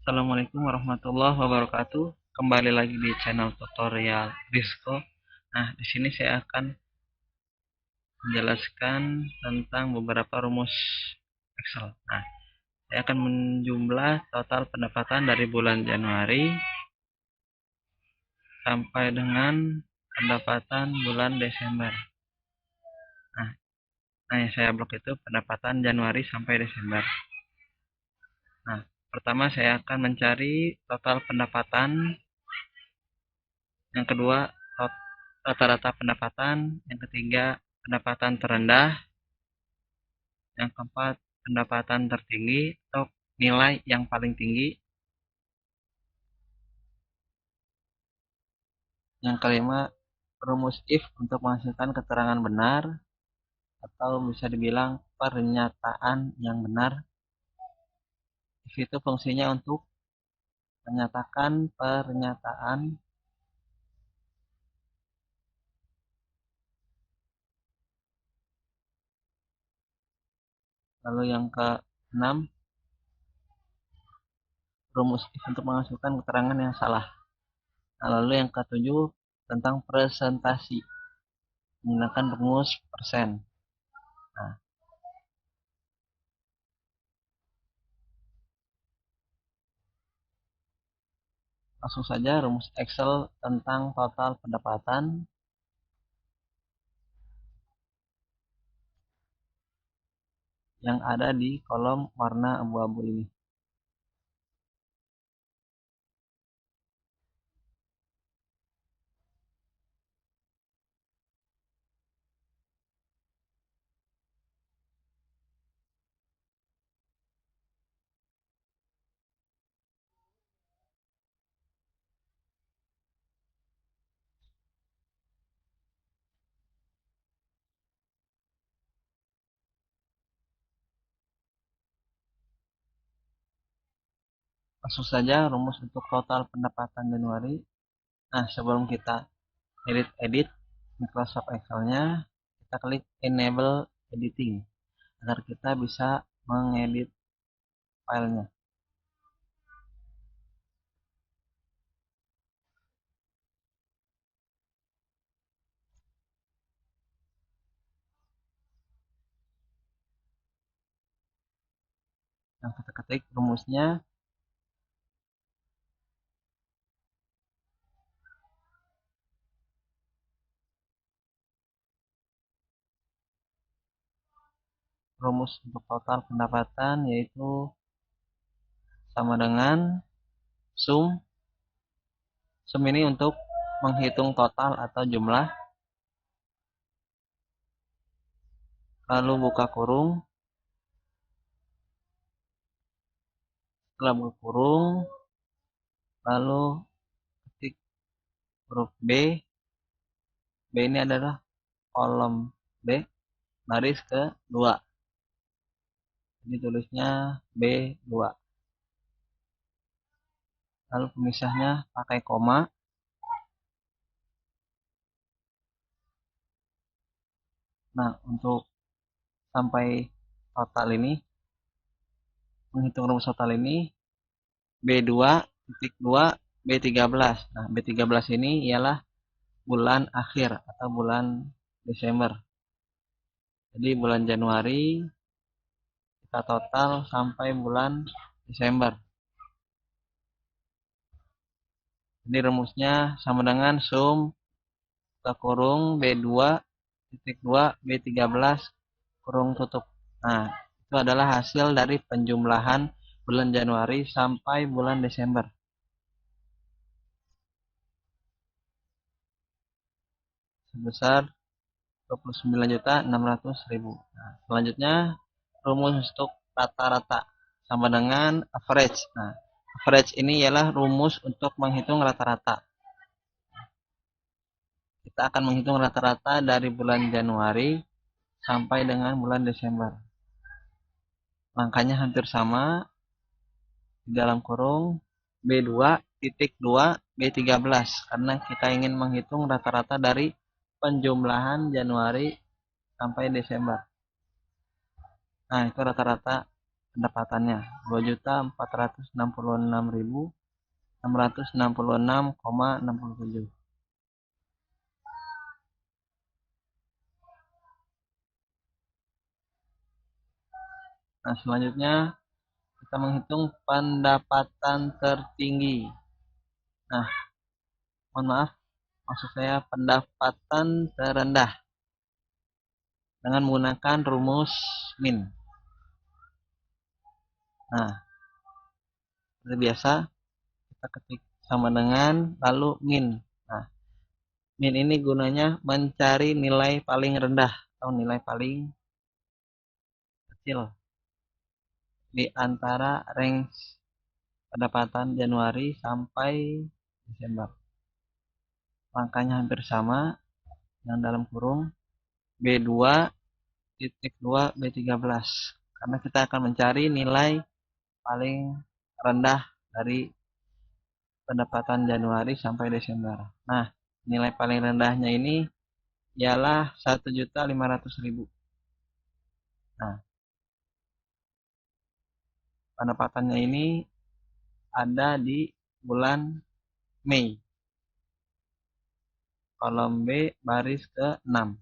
Assalamualaikum warahmatullahi wabarakatuh. Kembali lagi di channel tutorial Rizko. Nah, di sini saya akan menjelaskan tentang beberapa rumus Excel. Nah, saya akan menjumlah total pendapatan dari bulan Januari sampai dengan pendapatan bulan Desember. Nah, yang saya blok itu pendapatan Januari sampai Desember. Nah, pertama saya akan mencari total pendapatan. Yang kedua, rata-rata pendapatan. Yang ketiga, pendapatan terendah. Yang keempat, pendapatan tertinggi atau nilai yang paling tinggi. Yang kelima, rumus if untuk menghasilkan keterangan benar atau bisa dibilang pernyataan yang benar. If itu fungsinya untuk menyatakan pernyataan. Lalu yang keenam, rumus if untuk menghasilkan keterangan yang salah. Nah, lalu yang ketujuh, tentang presentasi menggunakan rumus persen. Nah, langsung saja rumus Excel tentang total pendapatan. Yang ada di kolom warna abu-abu ini. Langsung saja rumus untuk total pendapatan Januari. Nah, sebelum kita edit Microsoft Excel-nya, kita klik enable editing agar kita bisa mengedit filenya. Nah, kita ketik rumusnya. Rumus untuk total pendapatan yaitu sama dengan sum. Sum ini untuk menghitung total atau jumlah. Lalu buka kurung. Setelah buka kurung, lalu ketik huruf B. B ini adalah kolom B, baris ke-2. Jadi tulisnya B2. Lalu pemisahnya pakai koma. Nah, untuk sampai total ini, menghitung rumus total ini, B2.2 B13. Nah, B13 ini ialah bulan akhir atau bulan Desember. Jadi bulan Januari kita total sampai bulan Desember. Jadi rumusnya sama dengan sum buka kurung B2.2 B13 kurung tutup. Nah, itu adalah hasil dari penjumlahan bulan Januari sampai bulan Desember. Sebesar 29.600.000. Nah, selanjutnya rumus untuk rata-rata sama dengan average. Nah, average ini ialah rumus untuk menghitung rata-rata. Kita akan menghitung rata-rata dari bulan Januari sampai dengan bulan Desember. Angkanya hampir sama. Di dalam kurung B2.2 B13 karena kita ingin menghitung rata-rata dari penjumlahan Januari sampai Desember. Nah, itu rata-rata pendapatannya 2.466.666,67. Nah, selanjutnya kita menghitung pendapatan tertinggi. Nah, mohon maaf, maksud saya pendapatan terendah dengan menggunakan rumus min. Nah, seperti biasa kita ketik sama dengan lalu min. Nah, min ini gunanya mencari nilai paling rendah atau nilai paling kecil di antara range pendapatan Januari sampai Desember. Angkanya hampir sama yang dalam kurung B2.2 B13 karena kita akan mencari nilai paling rendah dari pendapatan Januari sampai Desember. Nah, nilai paling rendahnya ini ialah 1.500.000. Nah, pendapatannya ini ada di bulan Mei. Kolom B baris ke-6.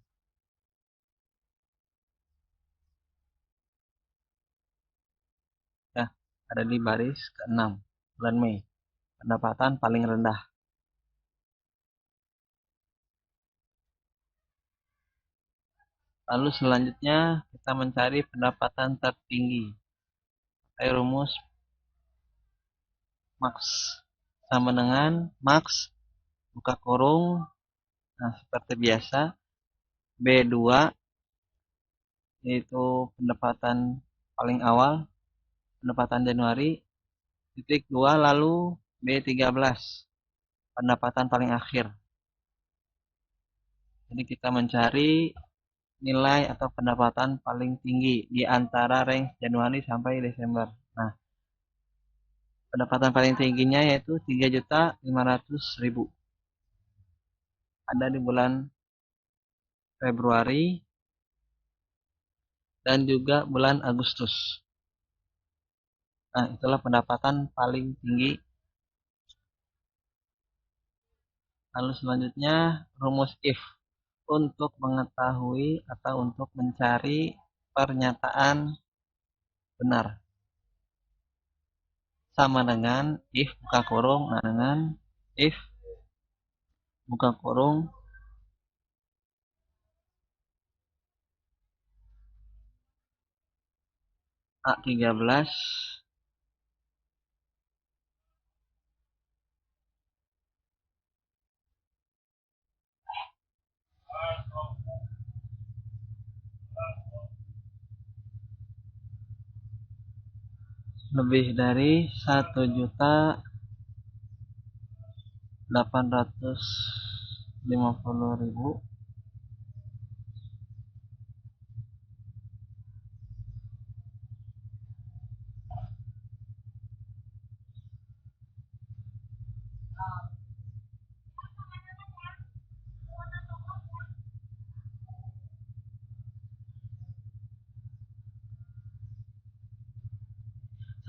Ya, ada di baris ke-6 bulan Mei. Pendapatan paling rendah. Lalu selanjutnya kita mencari pendapatan tertinggi. Pakai rumus max sama dengan max buka kurung. Nah, seperti biasa B2 yaitu pendapatan paling awal, pendapatan Januari, titik 2 lalu B13 pendapatan paling akhir. Jadi kita mencari nilai atau pendapatan paling tinggi di antara range Januari sampai Desember. Nah, pendapatan paling tingginya yaitu 3.500.000. Ada di bulan Februari dan juga bulan Agustus. Nah, itulah pendapatan paling tinggi. Lalu selanjutnya rumus if untuk mengetahui atau untuk mencari pernyataan benar. Sama dengan if buka kurung, nah dengan if buka kurung A13 lebih dari 1.850.000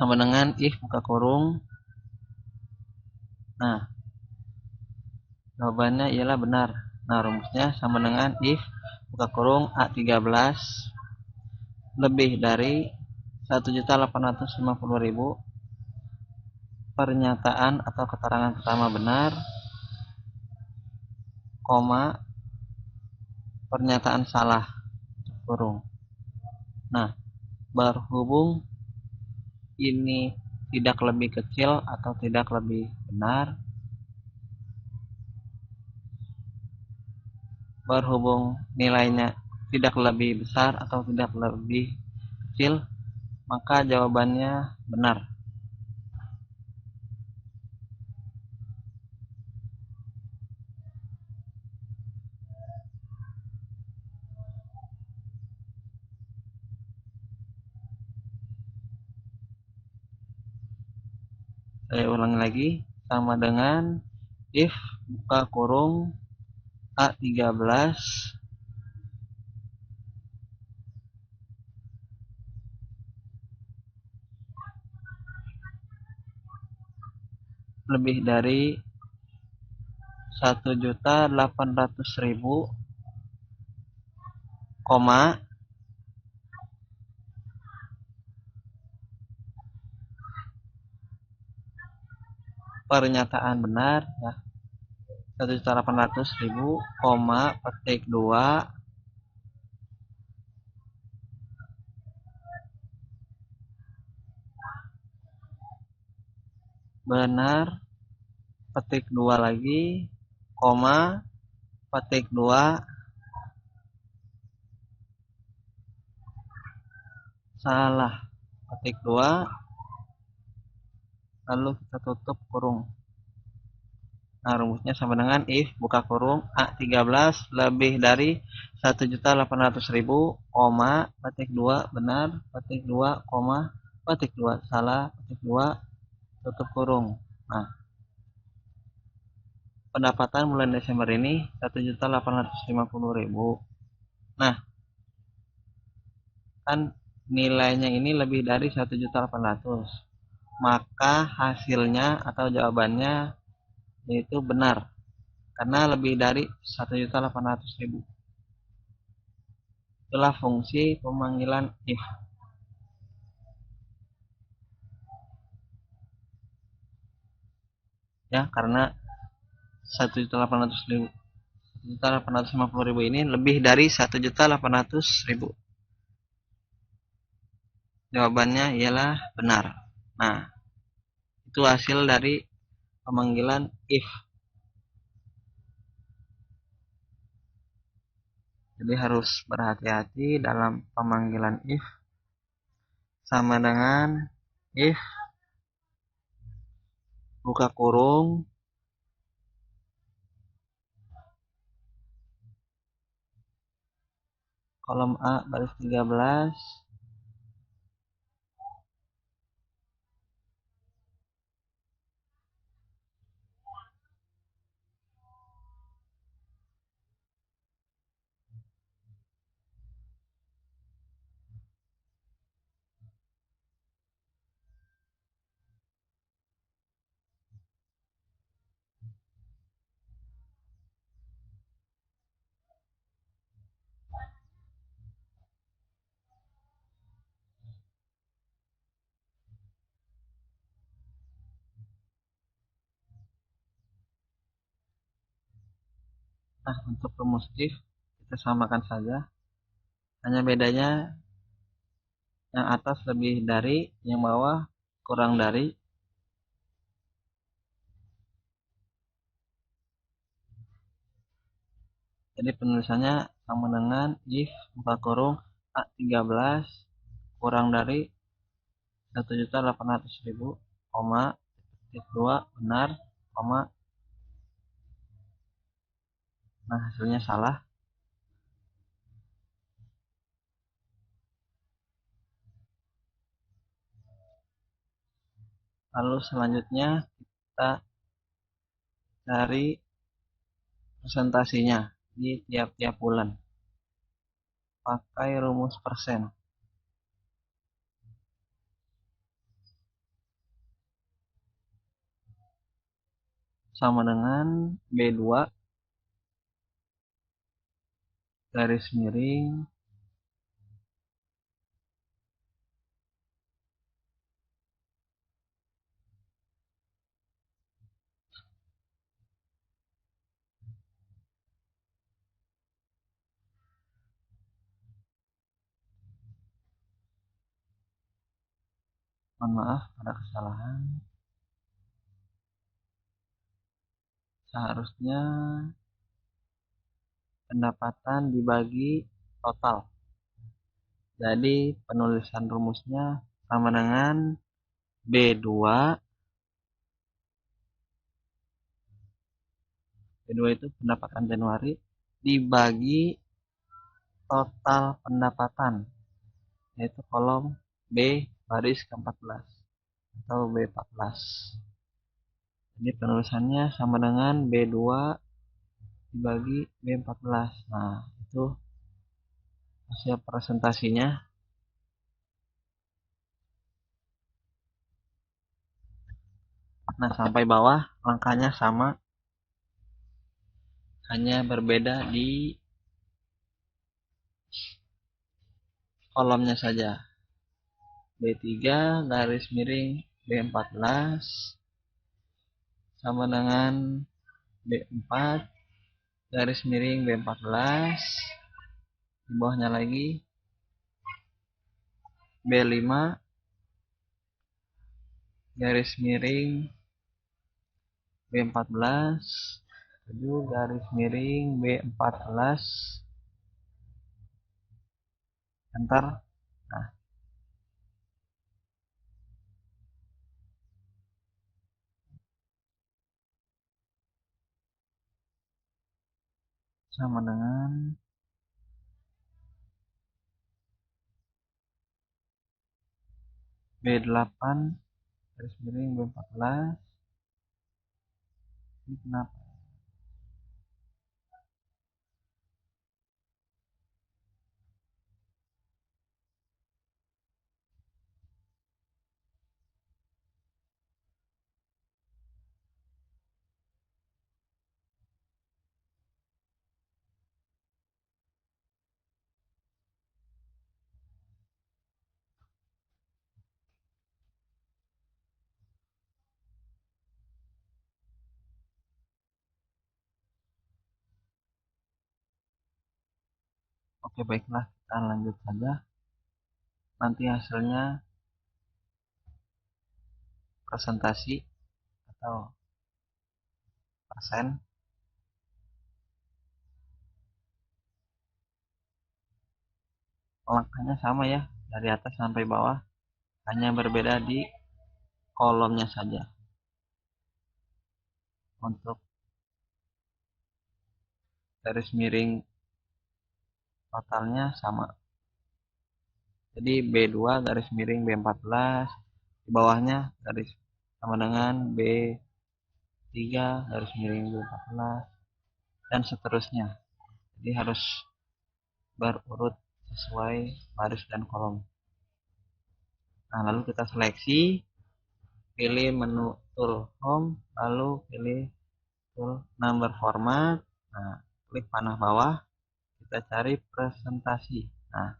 sama dengan if buka kurung. Nah, jawabannya ialah benar. Nah, rumusnya sama dengan if buka kurung A13 lebih dari 1.850.000 pernyataan atau keterangan pertama benar, koma pernyataan salah kurung. Nah, berhubung ini tidak lebih kecil atau tidak lebih benar, berhubung nilainya tidak lebih besar atau tidak lebih kecil, maka jawabannya benar. Saya ulangi lagi, sama dengan if buka kurung A13 lebih dari 1.800.000, pernyataan benar ya, 1.800.000, petik 2 benar, petik 2 lagi, petik 2 salah, petik 2, lalu kita tutup kurung. Nah, rumusnya sama dengan if buka kurung A13 lebih dari 1.800.000, petik 2 benar, petik 2, petik 2 salah, petik 2 tutup kurung. Nah, pendapatan bulan Desember ini 1.850.000. Nah, kan nilainya ini lebih dari 1.800.000, maka hasilnya atau jawabannya yaitu benar karena lebih dari 1.800.000. Itulah fungsi pemanggilan if. Ya, karena 1.850.000 ini lebih dari 1.800.000. Jawabannya ialah benar. Nah, itu hasil dari pemanggilan if. Jadi harus berhati-hati dalam pemanggilan if, sama dengan if buka kurung kolom A baris 13 Nah, untuk rumus if kita samakan saja, hanya bedanya yang atas lebih dari, yang bawah kurang dari. Jadi penulisannya sama dengan if buka kurung A13 kurang dari 1.800.000, petik 2 benar, nah hasilnya salah. Lalu selanjutnya kita cari presentasinya di tiap-tiap bulan pakai rumus persen, sama dengan B2 garis miring mohon maaf ada kesalahan, seharusnya pendapatan dibagi total. Jadi penulisan rumusnya sama dengan B2 itu pendapatan Januari dibagi total pendapatan, yaitu kolom B baris ke-14 atau B14. Jadi penulisannya sama dengan B2 dibagi B14. Nah, itu hasil presentasinya. Nah, sampai bawah langkahnya sama, hanya berbeda di kolomnya saja. B3 garis miring B14 sama dengan B4 garis miring B14, di bawahnya lagi B5 garis miring B14, 7 garis miring B14, enter. Nah, sama dengan B8 garis miring B14. Ini kenapa? Oke, baiklah, kita lanjut saja. Nanti hasilnya presentasi atau persen. Langkahnya sama ya, dari atas sampai bawah, hanya berbeda di kolomnya saja. Untuk garis miring totalnya sama. Jadi B2 garis miring B14, di bawahnya garis sama dengan B3 garis miring B14, dan seterusnya. Jadi harus berurut sesuai baris dan kolom. Nah, lalu kita seleksi, pilih menu tool home, lalu pilih tool number format. Nah, klik panah bawah, kita cari presentasi. Nah,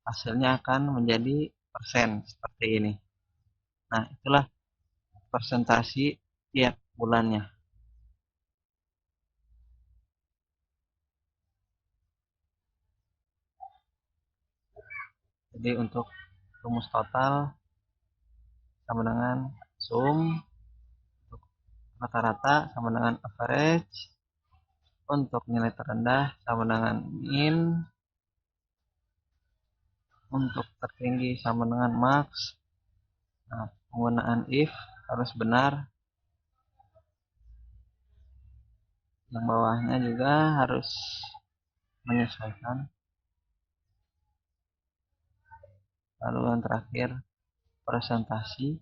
hasilnya akan menjadi persen seperti ini. Nah, itulah presentasi tiap bulannya. Jadi untuk rumus total sama dengan sum, untuk rata-rata sama dengan average, untuk nilai terendah sama dengan min, untuk tertinggi sama dengan max. Nah, penggunaan if harus benar, yang bawahnya juga harus menyesuaikan. Lalu yang terakhir presentasi,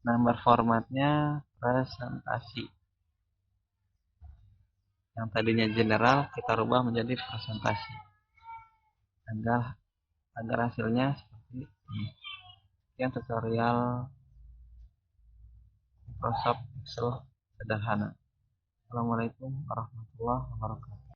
number formatnya presentasi. Yang tadinya general kita rubah menjadi presentasi agar hasilnya seperti ini. Sekian tutorial Microsoft Excel sederhana. Assalamualaikum warahmatullahi wabarakatuh.